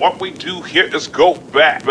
What we do here is go back.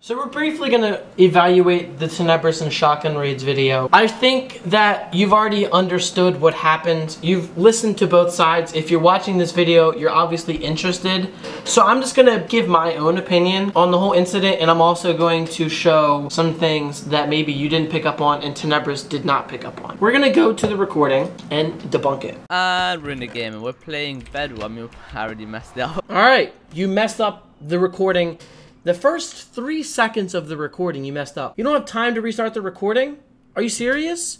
So we're briefly going to evaluate the Tenebris and ShotGunRaids video. I think that you've already understood what happened. You've listened to both sides. If you're watching this video, you're obviously interested. So I'm just going to give my own opinion on the whole incident, and I'm also going to show some things that maybe you didn't pick up on and Tenebris did not pick up on. We're going to go to the recording and debunk it. And we're in the game and we're playing beau. I mean, I already messed it up. Alright, you messed up the recording. The first 3 seconds of the recording, you messed up. You don't have time to restart the recording? Are you serious?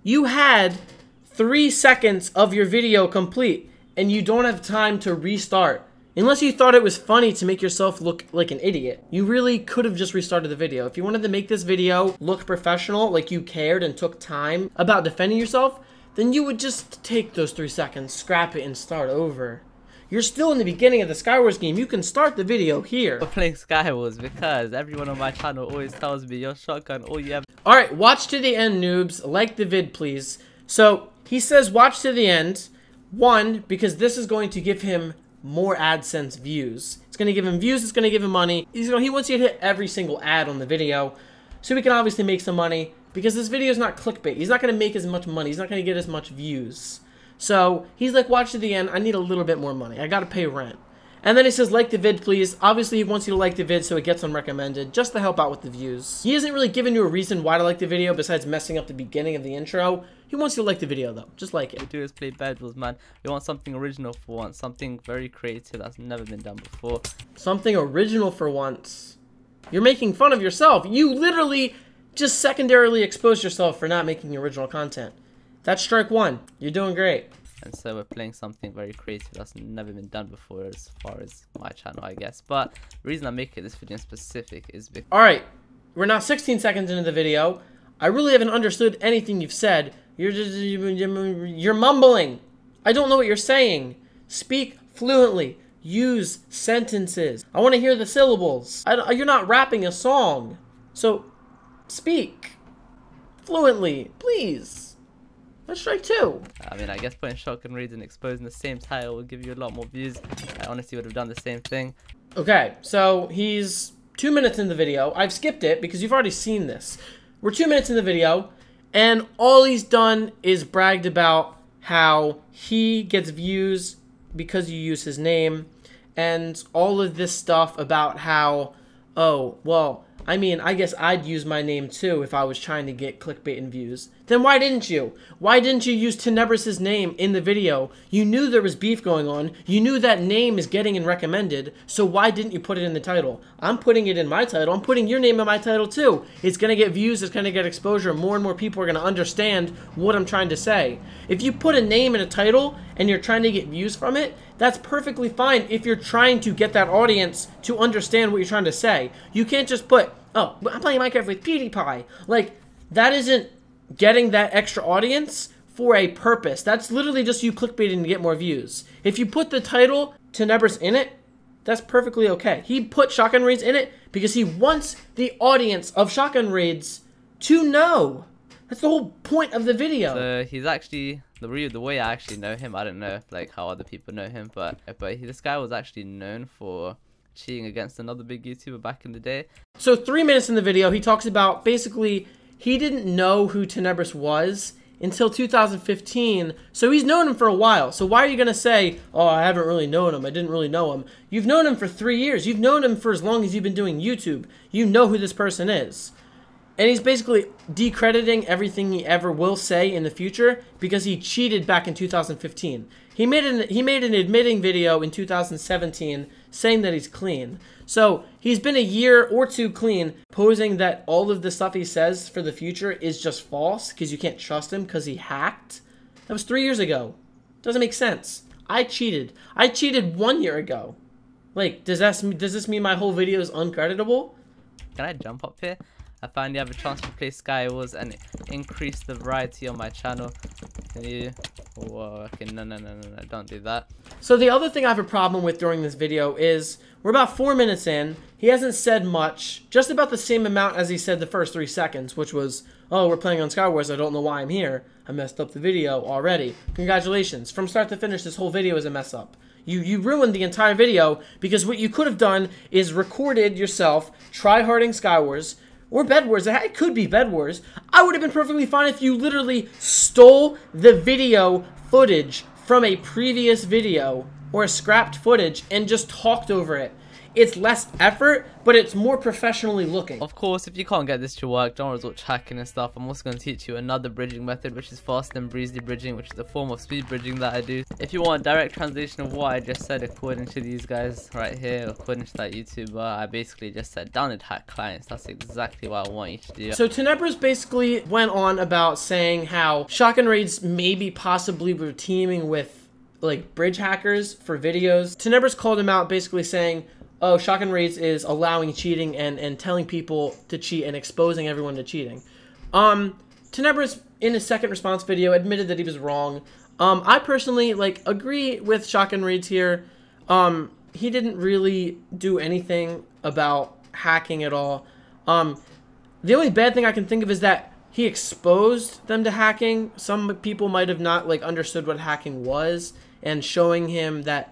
You had 3 seconds of your video complete, and you don't have time to restart. Unless you thought it was funny to make yourself look like an idiot. You really could have just restarted the video. If you wanted to make this video look professional, like you cared and took time about defending yourself, then you would just take those 3 seconds, scrap it, and start over. You're still in the beginning of the Skywars game. You can start the video here. We're playing Skywars because everyone on my channel always tells me your shotgun, all you have. Alright, watch to the end, noobs. Like the vid, please. So, he says watch to the end. 1, because this is going to give him more AdSense views. It's going to give him views, it's going to give him money. He wants you to hit every single ad on the video, so we can obviously make some money, because this video is not clickbait. He's not going to make as much money. He's not going to get as much views. So, he's like, watch to the end, I need a little bit more money. I gotta pay rent. And then he says, like the vid, please. Obviously, he wants you to like the vid so it gets unrecommended, just to help out with the views. He hasn't really given you a reason why to like the video, besides messing up the beginning of the intro. He wants you to like the video, though. Just like it. What we do is play beau, man. We want something original for once. Something very creative that's never been done before. Something original for once. You're making fun of yourself. You literally just secondarily exposed yourself for not making original content. That's strike 1. You're doing great. And so we're playing something very creative that's never been done before as far as my channel, I guess. But the reason I'm making this video in specific is because... Alright, we're now 16 seconds into the video. I really haven't understood anything you've said. You're mumbling. I don't know what you're saying. Speak fluently. Use sentences. I want to hear the syllables. You're not rapping a song. So, speak fluently, please. That's strike 2. I mean, I guess putting ShotGunRaids and exposing the same title will give you a lot more views. I honestly would have done the same thing. Okay, so he's 2 minutes in the video. I've skipped it because you've already seen this. We're 2 minutes in the video, and all he's done is bragged about how he gets views because you use his name, and all of this stuff about how, oh, well, I mean, I guess I'd use my name too if I was trying to get clickbait and views. Then why didn't you? Why didn't you use Tenebris' name in the video? You knew there was beef going on. You knew that name is getting in recommended, so why didn't you put it in the title? I'm putting it in my title. I'm putting your name in my title too. It's going to get views. It's going to get exposure. More and more people are going to understand what I'm trying to say. If you put a name in a title and you're trying to get views from it, that's perfectly fine if you're trying to get that audience to understand what you're trying to say. You can't just put, oh, I'm playing Minecraft with PewDiePie. Like, that isn't getting that extra audience for a purpose. That's literally just you clickbaiting to get more views. If you put the title Tenebris in it, that's perfectly okay. He put ShotGunRaids in it because he wants the audience of ShotGunRaids to know. That's the whole point of the video. So he's actually, the way I actually know him, I don't know like how other people know him, but this guy was actually known for cheating against another big YouTuber back in the day. So 3 minutes in the video, he talks about basically he didn't know who Tenebris was until 2015, so he's known him for a while. So why are you going to say, oh, I haven't really known him, I didn't really know him? You've known him for 3 years. You've known him for as long as you've been doing YouTube. You know who this person is. And he's basically decrediting everything he ever will say in the future because he cheated back in 2015. He made an admitting video in 2017 saying that he's clean. So he's been a year or two clean, posing that all of the stuff he says for the future is just false because you can't trust him because he hacked. That was 3 years ago. Doesn't make sense. I cheated. I cheated 1 year ago. Like, does this mean my whole video is uncreditable? Can I jump up here? I finally have a chance to play Sky Wars and increase the variety on my channel. Can you? Whoa, okay, no, don't do that. So the other thing I have a problem with during this video is we're about 4 minutes in. He hasn't said much, just about the same amount as he said the first 3 seconds, which was, oh, we're playing on Sky Wars, I don't know why I'm here. I messed up the video already. Congratulations. From start to finish, this whole video is a mess up. You ruined the entire video because what you could have done is recorded yourself tryharding Sky Wars or Bed Wars. It could be Bed Wars. I would have been perfectly fine if you literally stole the video footage from a previous video or scrapped footage and just talked over it. It's less effort, but it's more professionally looking. Of course, if you can't get this to work, don't resort to hacking and stuff. I'm also going to teach you another bridging method, which is fast and breezy bridging, which is a form of speed bridging that I do. If you want direct translation of what I just said, according to these guys right here, according to that YouTuber, I basically just said download hack clients. That's exactly what I want you to do. So Tenebris basically went on about saying how ShotGunRaids maybe possibly were teaming with like bridge hackers for videos. Tenebris called him out basically saying, oh, ShotGunRaids is allowing cheating and telling people to cheat and exposing everyone to cheating. Tenebris, in his second response video, admitted that he was wrong. I personally, like, agree with ShotGunRaids here. He didn't really do anything about hacking at all. The only bad thing I can think of is that he exposed them to hacking. Some people might have not, like, understood what hacking was, and showing him that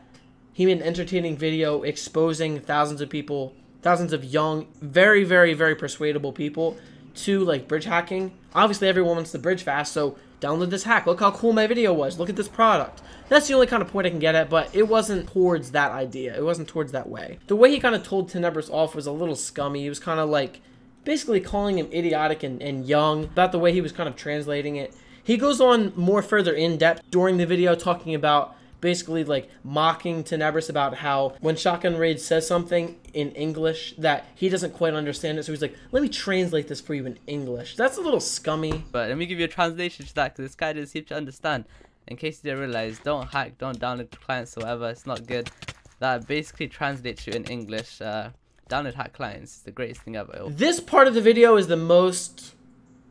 he made an entertaining video exposing thousands of people, thousands of young, very, very, very persuadable people to, like, bridge hacking. Obviously, everyone wants to bridge fast, so download this hack. Look how cool my video was. Look at this product. That's the only kind of point I can get at, but it wasn't towards that idea. It wasn't towards that way. The way he kind of told Tenebris off was a little scummy. He was kind of, like, basically calling him idiotic and young about the way he was kind of translating it. He goes on more further in depth during the video talking about basically like mocking Tenebris about how when ShotGunRaids says something in English that he doesn't quite understand it, so he's like, let me translate this for you in English. That's a little scummy. But let me give you a translation to that, because this guy didn't seem to understand. In case you didn't realize, don't hack, don't download clients or whatever, it's not good. That basically translates you in English. Download hack clients is the greatest thing ever. This part of the video is the most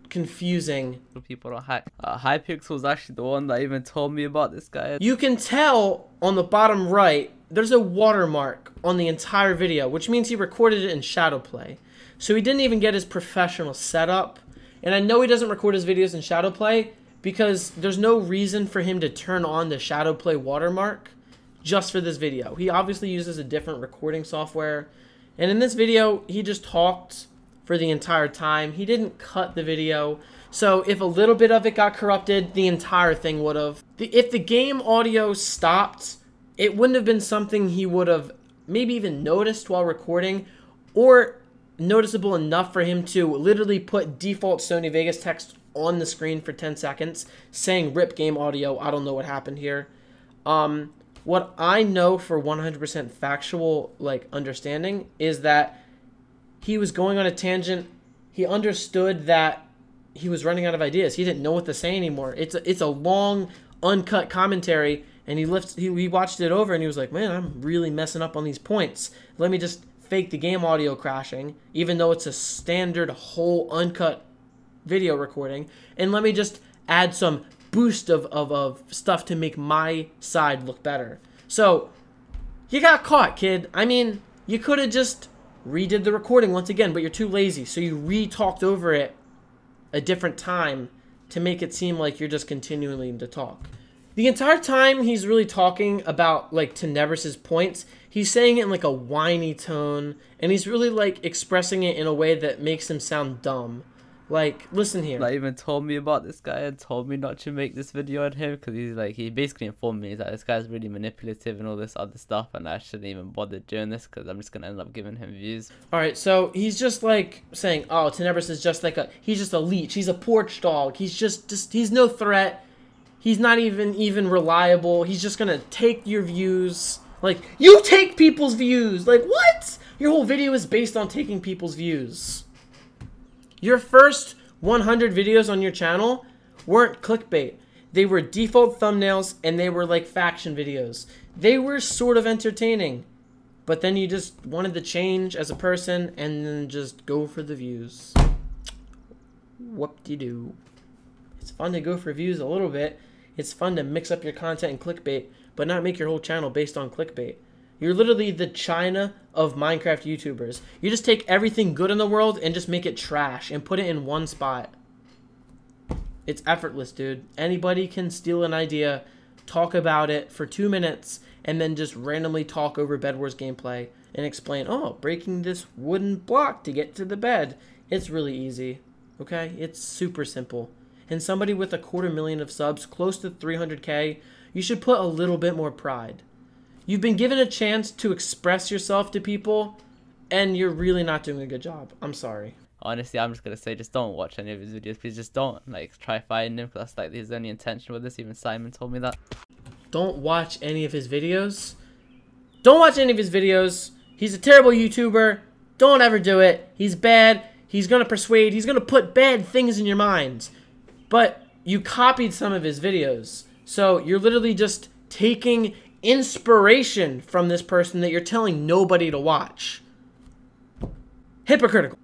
confusing. People don't hack. Hypixel was actually the one that even told me about this guy. You can tell on the bottom right there's a watermark on the entire video, which means he recorded it in shadow play. So he didn't even get his professional setup. And I know he doesn't record his videos in shadow play because there's no reason for him to turn on the shadow play watermark just for this video. He obviously uses a different recording software. And in this video, he just talked for the entire time. He didn't cut the video. So if a little bit of it got corrupted, the entire thing would have. If the game audio stopped, it wouldn't have been something he would have maybe even noticed while recording, or noticeable enough for him to literally put default Sony Vegas text on the screen for 10 seconds saying rip game audio. I don't know what happened here. What I know for 100% factual like understanding is that he was going on a tangent. He understood that he was running out of ideas. He didn't know what to say anymore. It's a long, uncut commentary, and he watched it over, and he was like, man, I'm really messing up on these points. Let me just fake the game audio crashing, even though it's a standard whole uncut video recording, and let me just add some boost of stuff to make my side look better. So, you got caught, kid. I mean, you could have just redid the recording once again, but you're too lazy, so you re-talked over it a different time to make it seem like you're just continuing to talk. The entire time he's really talking about like Tenebris's points, he's saying it in like a whiny tone, and he's really like expressing it in a way that makes him sound dumb. Like, listen here. Like, even told me about this guy and told me not to make this video on him, because he's like, he basically informed me that this guy's really manipulative and all this other stuff, and I shouldn't even bother doing this because I'm just gonna end up giving him views. Alright, so he's just like saying, oh, Tenebris is just like he's just a leech, he's a porch dog, he's just he's no threat, he's not even reliable, he's just gonna take your views. Like, you take people's views! Like, what? Your whole video is based on taking people's views. Your first 100 videos on your channel weren't clickbait. They were default thumbnails, and they were like faction videos. They were sort of entertaining, but then you just wanted to change as a person and then just go for the views. Whoop-de-doo. It's fun to go for views a little bit. It's fun to mix up your content and clickbait, but not make your whole channel based on clickbait. You're literally the China of Minecraft YouTubers. You just take everything good in the world and just make it trash and put it in one spot. It's effortless, dude. Anybody can steal an idea, talk about it for 2 minutes, and then just randomly talk over Bed Wars gameplay and explain, oh, breaking this wooden block to get to the bed. It's really easy, okay? It's super simple. And somebody with 250,000 of subs, close to 300K, you should put a little bit more pride. You've been given a chance to express yourself to people, and you're really not doing a good job. I'm sorry. Honestly, I'm just gonna say, just don't watch any of his videos. Please just don't. Like, try finding him, because that's like his only intention with this. Even Simon told me that. Don't watch any of his videos. Don't watch any of his videos. He's a terrible YouTuber. Don't ever do it. He's bad. He's gonna persuade. He's gonna put bad things in your minds. But you copied some of his videos. So you're literally just taking inspiration from this person that you're telling nobody to watch. Hypocritical.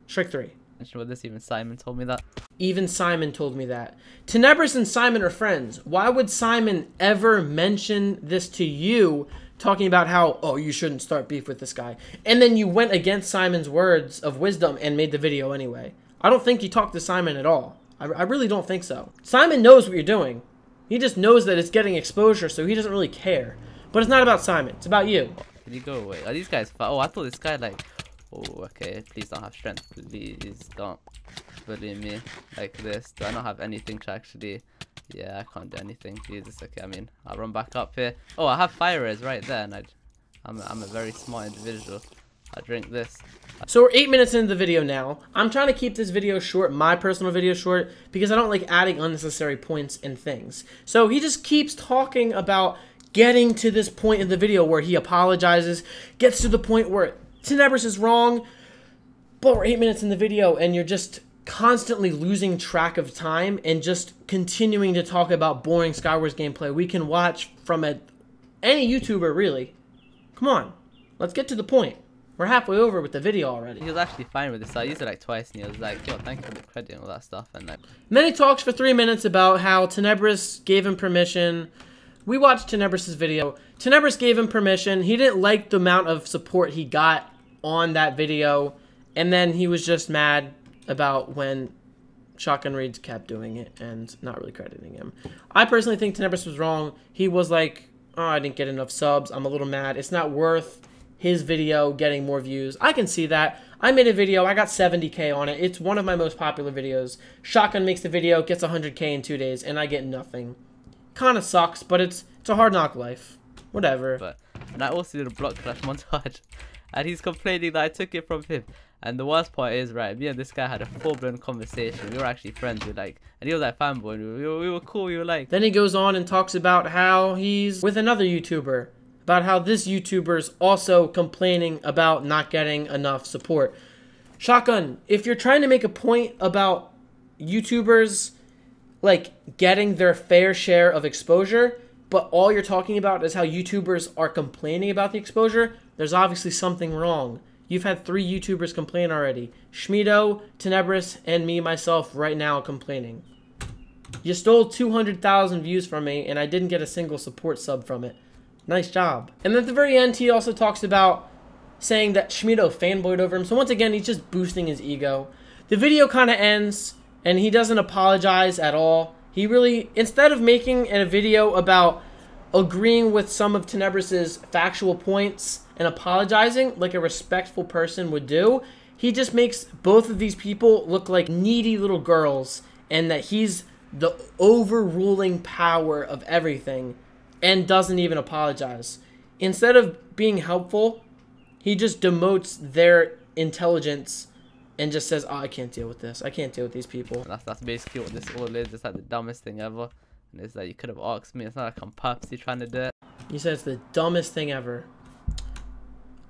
Strike 3. With this, even Simon told me that. Even Simon told me that. Tenebris and Simon are friends. Why would Simon ever mention this to you, talking about how, oh, you shouldn't start beef with this guy? And then you went against Simon's words of wisdom and made the video anyway. I don't think you talked to Simon at all. I really don't think so. Simon knows what you're doing. He just knows that it's getting exposure, so he doesn't really care. But it's not about Simon. It's about you. Can you go away? Are these guys fat? Oh, I thought this guy, like... Oh, okay. Please don't have strength. Please don't bully me like this. Do I not have anything to actually... Yeah, I can't do anything. Jesus, okay. I mean, I'll run back up here. Oh, I have fire res right there, and I'm a very smart individual. I drink this. So we're 8 minutes into the video now. I'm trying to keep this video short, my personal video short, because I don't like adding unnecessary points and things. So he just keeps talking about getting to this point in the video where he apologizes, gets to the point where Tenebris is wrong, but we're 8 minutes in the video and you're just constantly losing track of time and just continuing to talk about boring Skywars gameplay we can watch from any YouTuber, really. Come on, let's get to the point. We're halfway over with the video already. He was actually fine with this. I used it like twice and he was like, yo, thank you for the credit and all that stuff. And like... Then he talks for 3 minutes about how Tenebris gave him permission. We watched Tenebris' video. Tenebris gave him permission. He didn't like the amount of support he got on that video. And then he was just mad about when ShotGunRaids kept doing it and not really crediting him. I personally think Tenebris was wrong. He was like, oh, I didn't get enough subs. I'm a little mad. It's not worth his video getting more views. I can see that. I made a video. I got 70K on it. It's one of my most popular videos. Shotgun makes the video, gets 100K in 2 days, and I get nothing. Kind of sucks, but it's a hard knock life. Whatever. But, and I also did a block clash montage. And he's complaining that I took it from him. And the worst part is, right, me and this guy had a full-blown conversation. We were actually friends. And he was like fanboy. We were cool. We were like... Then he goes on and talks about how he's with another YouTuber. About how this YouTuber's also complaining about not getting enough support. Shotgun, if you're trying to make a point about YouTubers, like, getting their fair share of exposure, but all you're talking about is how YouTubers are complaining about the exposure, there's obviously something wrong. You've had 3 YouTubers complain already. Schmido, Tenebris, and me, myself, right now complaining. You stole 200,000 views from me, and I didn't get a single support sub from it. Nice job. And at the very end, he also talks about saying that Schmido fanboyed over him. So once again, he's just boosting his ego. The video kind of ends, and he doesn't apologize at all. He really, instead of making a video about agreeing with some of Tenebris' factual points and apologizing like a respectful person would do, he just makes both of these people look like needy little girls and that he's the overruling power of everything and doesn't even apologize. Instead of being helpful, he just demotes their intelligence and just says, oh, I can't deal with this. I can't deal with these people. That's basically what this all is. It's like the dumbest thing ever. And it's like, you could have asked me. It's not like I'm purposely trying to do it. He says it's the dumbest thing ever.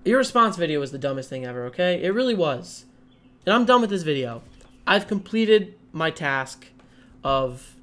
Your response video was the dumbest thing ever, okay? It really was. And I'm done with this video. I've completed my task of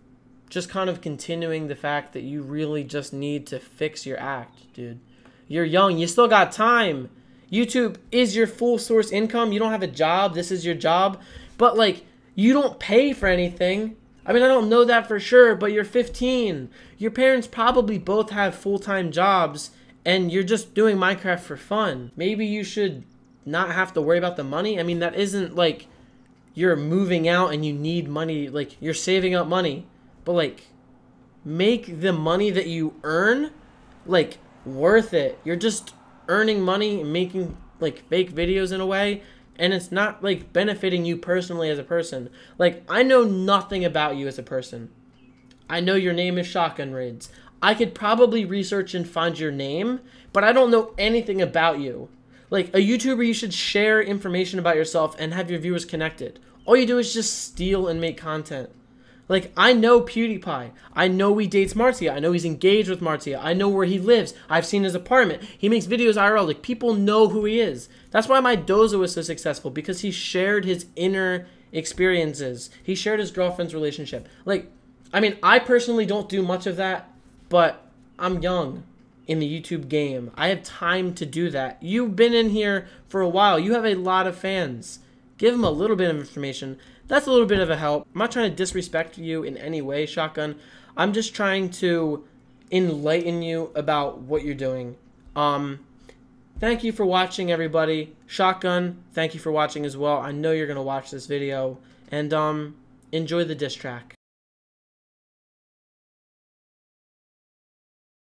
just kind of continuing the fact that you really just need to fix your act, dude. You're young. You still got time. YouTube is your full source income. You don't have a job. This is your job. But, like, you don't pay for anything. I mean, I don't know that for sure, but you're 15. Your parents probably both have full-time jobs, and you're just doing Minecraft for fun. Maybe you should not have to worry about the money. I mean, that isn't, like, you're moving out and you need money. Like, you're saving up money. But, like, make the money that you earn, like, worth it. You're just earning money and making, like, fake videos in a way, and it's not, like, benefiting you personally as a person. Like, I know nothing about you as a person. I know your name is ShotGunRaids. I could probably research and find your name, but I don't know anything about you. Like, a YouTuber, you should share information about yourself and have your viewers connected. All you do is just steal and make content. Like, I know PewDiePie. I know he dates Marcia. I know he's engaged with Marcia. I know where he lives. I've seen his apartment. He makes videos IRL. Like, people know who he is. That's why my Doza was so successful, because he shared his inner experiences. He shared his girlfriend's relationship. Like, I mean, I personally don't do much of that, but I'm young in the YouTube game. I have time to do that. You've been in here for a while. You have a lot of fans. Give them a little bit of information. That's a little bit of a help. I'm not trying to disrespect you in any way, Shotgun. I'm just trying to enlighten you about what you're doing. Thank you for watching, everybody. Shotgun, thank you for watching as well. I know you're going to watch this video. And enjoy the diss track.